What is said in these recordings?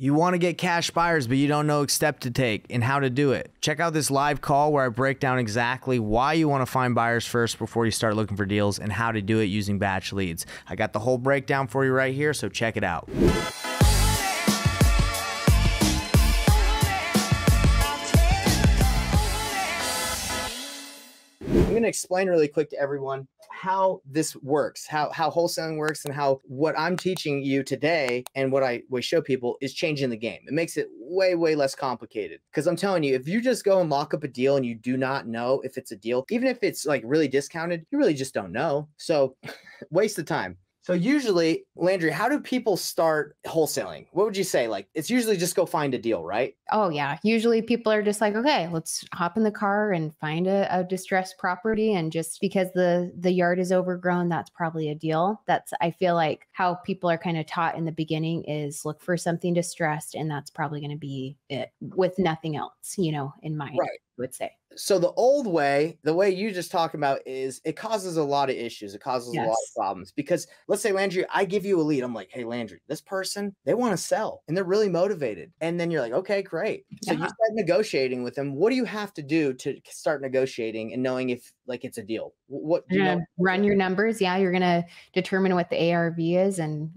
You want to get cash buyers, but you don't know which step to take and how to do it. Check out this live call where I break down exactly why you want to find buyers first before you start looking for deals and how to do it using batch leads. I got the whole breakdown for you right here, so check it out. I'm going to explain really quick to everyone how this works, how wholesaling works, and how what I'm teaching you today and what I show people is changing the game. It makes it way, way less complicated. Because I'm telling you, if you just go and lock up a deal and you do not know if it's a deal, even if it's like really discounted, you really just don't know. So waste of time. So usually, Landry, how do people start wholesaling? What would you say? Like, it's usually just go find a deal, right? Oh, yeah. Usually people are just like, okay, let's hop in the car and find a distressed property. And just because the yard is overgrown, that's probably a deal. I feel like how people are kind of taught in the beginning is look for something distressed. And that's probably going to be it with nothing else, in mind, Right. I would say. So the old way, the way you just talked about, is it causes a lot of issues. It causes a lot of problems because let's say, Landry, I give you a lead. I'm like, hey, Landry, this person, they want to sell and they're really motivated. And then you're like, okay, great. So you start negotiating with them. What do you have to do to start negotiating and knowing if like it's a deal? What do you know? Run your numbers. Yeah. You're going to determine what the ARV is and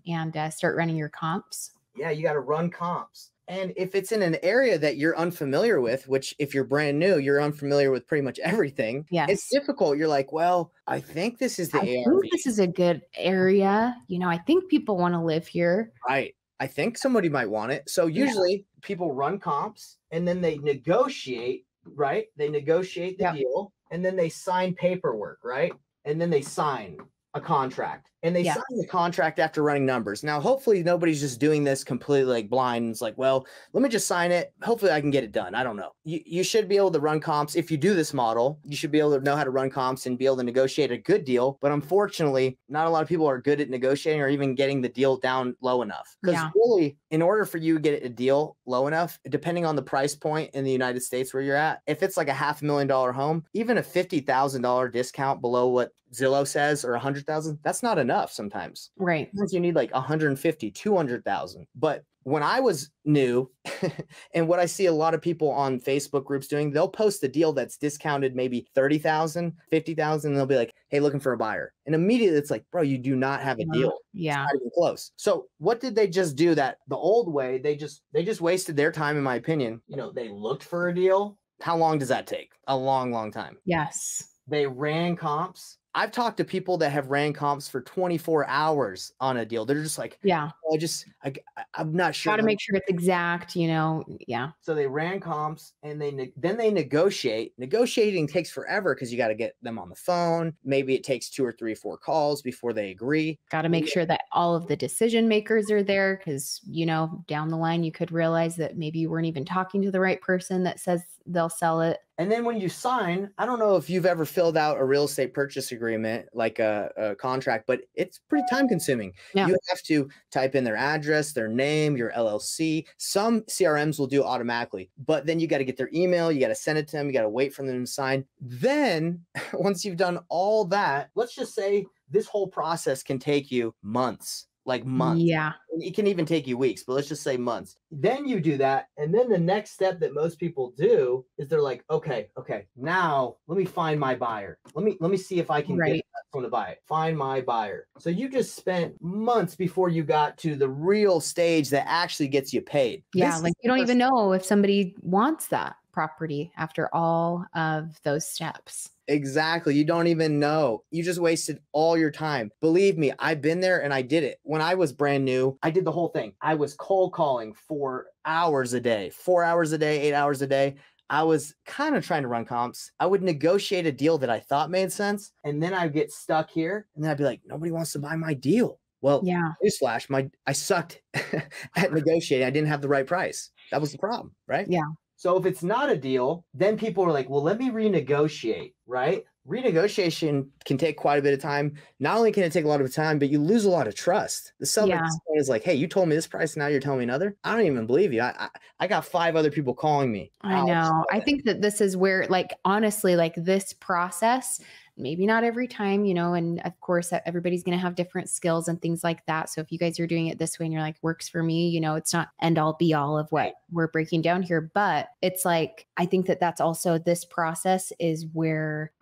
start running your comps. Yeah. You got to run comps. And if it's in an area that you're unfamiliar with, which if you're brand new, you're unfamiliar with pretty much everything. Yes. It's difficult. You're like, well, I think this is the ARV. I think this is a good area. I think people want to live here. Right. I think somebody might want it. So usually people run comps and then they negotiate, right? They negotiate the deal and then they sign paperwork, right? And then they sign a contract. And they sign the contract after running numbers. Now, hopefully nobody's just doing this completely like blind. It's like, well, let me just sign it. Hopefully I can get it done. I don't know. You should be able to run comps. If you do this model, you should be able to know how to run comps and be able to negotiate a good deal. But unfortunately, not a lot of people are good at negotiating or even getting the deal down low enough. Because really, in order for you to get a deal low enough, depending on the price point in the United States where you're at, if it's like a $500,000 home, even a $50,000 discount below what Zillow says or 100,000, that's not enough sometimes. Right. Sometimes you need like 150, 200,000. But when I was new and what I see a lot of people on Facebook groups doing, they'll post a deal that's discounted maybe 30,000, 50,000. And they'll be like, hey, looking for a buyer. And immediately it's like, bro, you do not have a deal. Yeah. It's not even close. So what did they just do that the old way? They just wasted their time, in my opinion. They looked for a deal. How long does that take? A long, long time. Yes. They ran comps. I've talked to people that have ran comps for 24 hours on a deal. They're just like, I'm not sure. Got to make sure it's exact, Yeah. So they ran comps and then they negotiate. Negotiating takes forever because you got to get them on the phone. Maybe it takes 2 or 3 or 4 calls before they agree. Got to make sure that all of the decision makers are there because, down the line, you could realize that maybe you weren't even talking to the right person that says they'll sell it. And then when you sign, I don't know if you've ever filled out a real estate purchase agreement, like a contract, but it's pretty time consuming. Yeah. You have to type in their address, their name, your LLC. Some CRMs will do it automatically, but then you got to get their email. You got to send it to them. You got to wait for them to sign. Then once you've done all that, let's just say this whole process can take you months. Like months. Yeah. It can even take you weeks, but let's just say months. Then you do that. And then the next step that most people do is they're like, okay, now let me find my buyer. Let me see if I can get someone to buy it. Find my buyer. So you just spent months before you got to the real stage that actually gets you paid. Yeah. Like you don't even know if somebody wants that property after all of those steps. Exactly. You don't even know. You just wasted all your time. Believe me, I've been there and I did it. When I was brand new, I did the whole thing. I was cold calling for hours a day, 4 hours a day, 8 hours a day. I was kind of trying to run comps. I would negotiate a deal that I thought made sense. And then I'd get stuck here and then I'd be like, nobody wants to buy my deal. Well, newsflash, I sucked at negotiating. I didn't have the right price. That was the problem, right? Yeah. So if it's not a deal, then people are like, well, let me renegotiate, right? Renegotiation can take quite a bit of time. Not only can it take a lot of time, but you lose a lot of trust. The seller is like, hey, you told me this price, now you're telling me another. I don't even believe you. I got 5 other people calling me. I know. I think that this is where, like, honestly, like this process maybe not every time, and of course everybody's going to have different skills and things like that. So if you guys are doing it this way and you're like, works for me, it's not end all be all of what we're breaking down here, but it's like, I think that that's also, this process is where,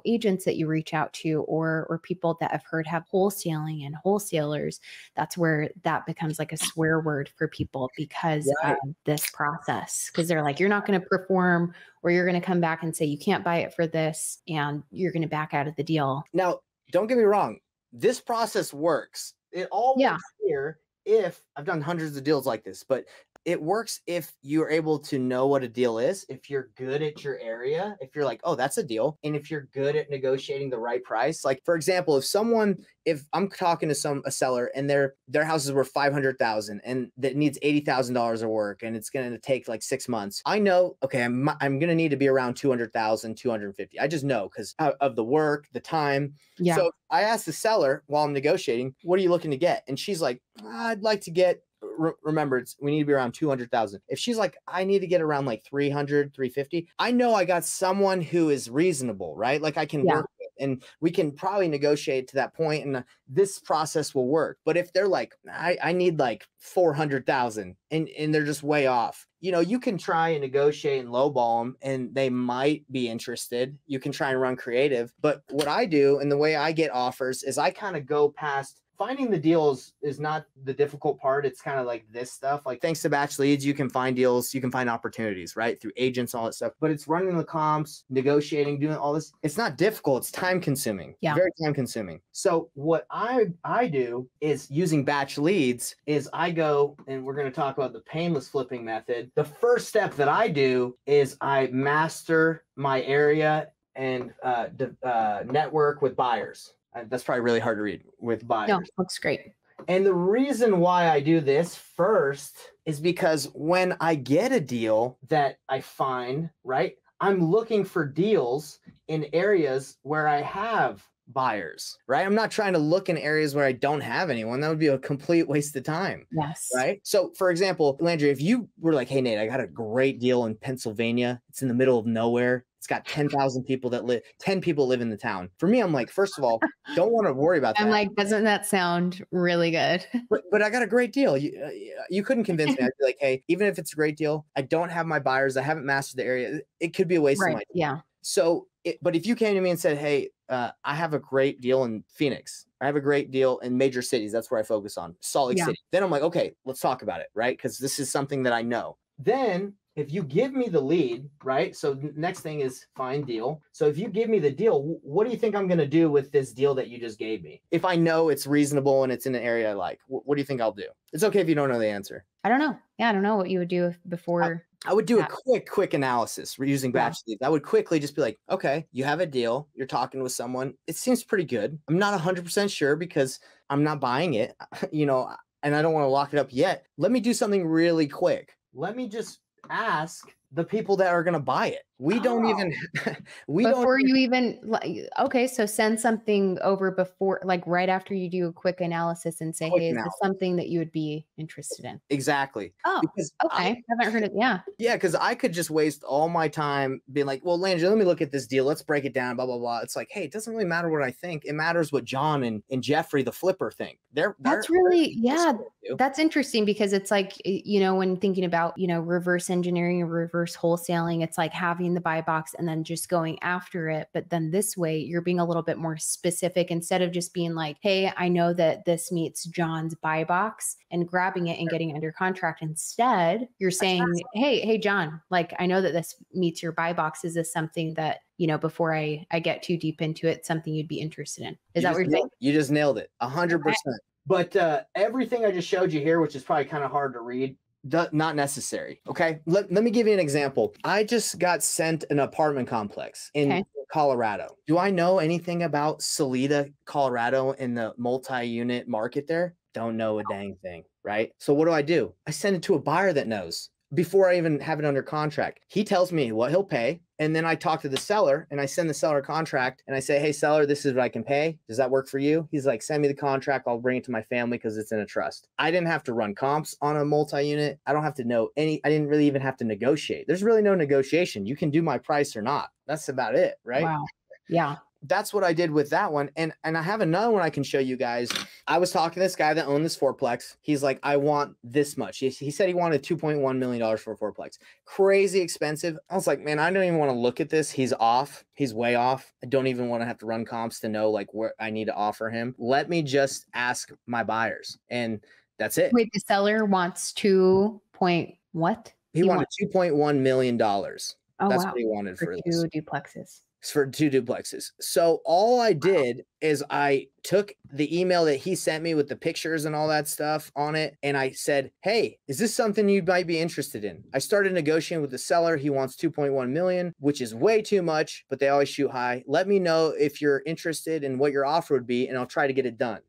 agents that you reach out to, or people that I've heard have wholesaling and wholesalers, that's where that becomes like a swear word for people because of this process. Cause they're like, you're not going to perform, or you're going to come back and say, you can't buy it for this, and you're going to back out of the deal. Now, don't get me wrong. This process works. It all works here if I've done hundreds of deals like this, but it works if you're able to know what a deal is, if you're good at your area, if you're like, oh, that's a deal. And if you're good at negotiating the right price. Like, for example, if I'm talking to a seller and their house is worth $500,000 and that needs $80,000 of work and it's going to take like 6 months, I know, okay, I'm going to need to be around 200,000, 250. I just know because of the work, the time. Yeah. So I asked the seller while I'm negotiating, what are you looking to get? And she's like, I'd like to get, remember, we need to be around 200,000. If she's like, I need to get around like 300, 350, I know I got someone who is reasonable, right? Like I can work with, and we can probably negotiate to that point, and this process will work. But if they're like, I need like 400,000 and they're just way off, you can try and negotiate and lowball them and they might be interested. You can try and run creative. But what I do and the way I get offers is I kind of go past. Finding the deals is not the difficult part. It's kind of like this stuff. Like, thanks to Batch Leads, you can find deals, you can find opportunities, right? Through agents, all that stuff. But it's running the comps, negotiating, doing all this. It's not difficult. It's time consuming. Yeah. Very time consuming. So what I do is using Batch Leads is I go, and we're going to talk about the painless flipping method. The first step that I do is I master my area and network with buyers. That's probably really hard to read with buyers. No, looks great. And the reason why I do this first is because when I get a deal that I find, right, I'm looking for deals in areas where I have buyers, right? I'm not trying to look in areas where I don't have anyone. That would be a complete waste of time. Yes. Right. So for example, Landry, if you were like, hey, Nate, I got a great deal in Pennsylvania. It's in the middle of nowhere. It's got 10,000 people 10 people live in the town. For me, I'm like, first of all, don't want to worry about that. I'm like, doesn't that sound really good? But I got a great deal. You couldn't convince me. I'd be like, hey, even if it's a great deal, I don't have my buyers. I haven't mastered the area. It could be a waste of my time. Yeah. So, but if you came to me and said, hey, I have a great deal in Phoenix. I have a great deal in major cities. That's where I focus on. Salt Lake City. Then I'm like, okay, let's talk about it, right? Because this is something that I know. Then if you give me the lead, right? So next thing is find deal. So if you give me the deal, what do you think I'm going to do with this deal that you just gave me? If I know it's reasonable and it's in an area I like, what do you think I'll do? It's okay if you don't know the answer. I don't know. Yeah, I don't know what you would do before. I would do a quick analysis using batch leads. I would quickly just be like, okay, you have a deal. You're talking with someone. It seems pretty good. I'm not 100% sure because I'm not buying it, and I don't want to lock it up yet. Let me do something really quick. Let me just ask the people that are going to buy it. We don't even, okay. So send something over before, like right after you do a quick analysis and say, hey, is this something that you would be interested in? Exactly. Oh, because I haven't heard it. Yeah. Yeah. Cause I could just waste all my time being like, well, Landry, let me look at this deal. Let's break it down, blah, blah, blah. It's like, hey, it doesn't really matter what I think. It matters what John and Jeffrey, the flipper, think. That's interesting because it's like, when thinking about, reverse engineering and reverse wholesaling, it's like having the buy box and then just going after it. But then this way you're being a little bit more specific instead of just being like, hey, I know that this meets John's buy box and grabbing it and getting under contract. Instead, you're saying, hey, John, like, I know that this meets your buy box. Is this something that, before I get too deep into it, something you'd be interested in? Is that what you're saying? You just nailed it 100%. Okay. But everything I just showed you here, which is probably kind of hard to read, not necessary. Okay. Let me give you an example. I just got sent an apartment complex in Colorado. Do I know anything about Salida, Colorado, in the multi-unit market there? Don't know a dang thing. Right. So what do? I send it to a buyer that knows before I even have it under contract. He tells me what he'll pay. And then I talk to the seller and I send the seller a contract and I say, hey, seller, this is what I can pay. Does that work for you? He's like, send me the contract. I'll bring it to my family because it's in a trust. I didn't have to run comps on a multi-unit. I don't have to know I didn't really even have to negotiate. There's really no negotiation. You can do my price or not. That's about it. Right. Wow. Yeah. that's what I did with that one. And I have another one I can show you guys. I was talking to this guy that owned this fourplex. He's like, I want this much. He said he wanted $2.1 million for a fourplex. Crazy expensive. I was like, man, I don't even want to look at this. He's off. He's way off. I don't even want to have to run comps to know like what I need to offer him. Let me just ask my buyers. And that's it. Wait, the seller wants what? He wanted $2.1 million. Oh, that's wow. what he wanted for this. 2 duplexes. For 2 duplexes. So all I did is I took the email that he sent me with the pictures and all that stuff on it. And I said, hey, is this something you might be interested in? I started negotiating with the seller. He wants 2.1 million, which is way too much, but they always shoot high. Let me know if you're interested in what your offer would be, and I'll try to get it done.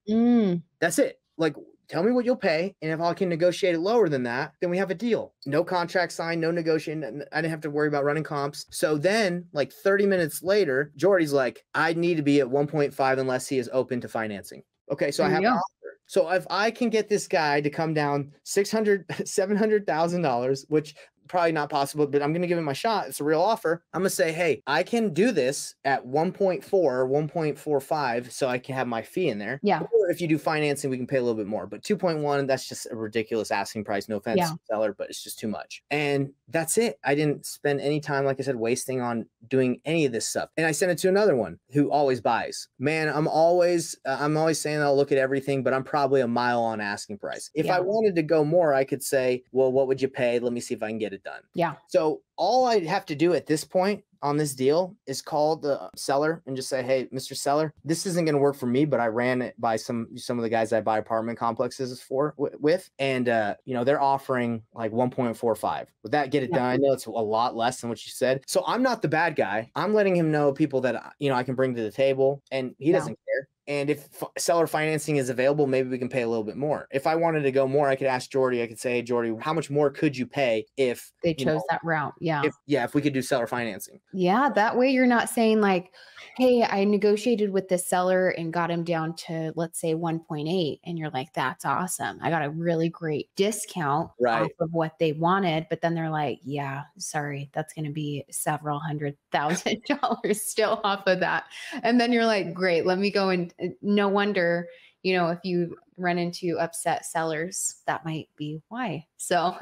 That's it. Like, tell me what you'll pay. And if I can negotiate it lower than that, then we have a deal. No contract signed, no negotiation. I didn't have to worry about running comps. So then like 30 minutes later, Jordy's like, I need to be at 1.5 unless he is open to financing. Okay. So I have an offer. So if I can get this guy to come down $700,000, which probably not possible, but I'm going to give him my shot. It's a real offer. I'm going to say, hey, I can do this at 1.4 or 1.45 so I can have my fee in there. Yeah. Or if you do financing, we can pay a little bit more. But 2.1, that's just a ridiculous asking price. No offense, seller, but it's just too much. And that's it. I didn't spend any time, like I said, wasting on doing any of this stuff. And I sent it to another one who always buys. Man, I'm always saying I'll look at everything, but I'm probably a mile on asking price. If I wanted to go more, I could say, well, what would you pay? Let me see if I can get it done. Yeah. So all I have to do at this point on this deal is call the seller and just say, hey, Mr. Seller, this isn't going to work for me, but I ran it by some of the guys I buy apartment complexes with. And, they're offering like 1.45. Would that get it done? I know it's a lot less than what you said. So I'm not the bad guy. I'm letting him know people that, I can bring to the table, and he doesn't care. And if seller financing is available, maybe we can pay a little bit more. If I wanted to go more, I could ask Jordy. I could say, hey, Jordy, how much more could you pay if they chose that route? Yeah. If we could do seller financing. Yeah. That way you're not saying like, hey, I negotiated with the seller and got him down to, let's say 1.8. And you're like, that's awesome. I got a really great discount off of what they wanted. But then they're like, yeah, sorry, that's going to be several $100,000 still off of that. And then you're like, great, let me go. And no wonder, if you run into upset sellers, that might be why. So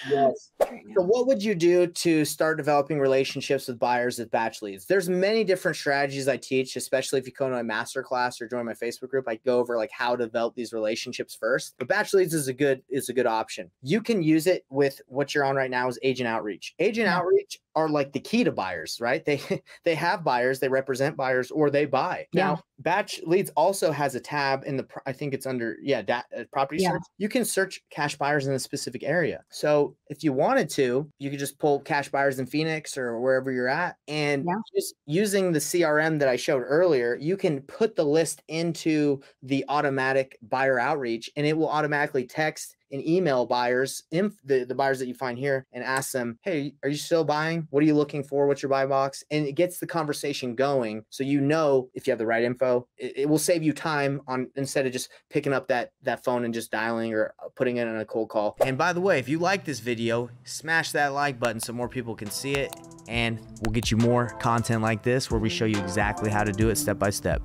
yes. So what would you do to start developing relationships with buyers with batch leads? There's many different strategies I teach, especially if you come to my masterclass or join my Facebook group. I go over like how to develop these relationships first. But batch leads is a good option. You can use it with what you're on right now is agent outreach. Agent outreach are like the key to buyers, right? They have buyers, they represent buyers, or they buy. Now, batch leads also has a tab in the, I think it's under, property search. You can search cash buyers in a specific area. So if you wanted to, you could just pull cash buyers in Phoenix or wherever you're at. And just using the CRM that I showed earlier, you can put the list into the automatic buyer outreach, and it will automatically text and email buyers, the buyers that you find here, and ask them, hey, are you still buying? What are you looking for? What's your buy box? And it gets the conversation going. So if you have the right info, it will save you time on instead of just picking up that phone and just dialing or putting it in a cold call. And by the way, if you like this video, smash that like button so more people can see it. And we'll get you more content like this where we show you exactly how to do it step by step.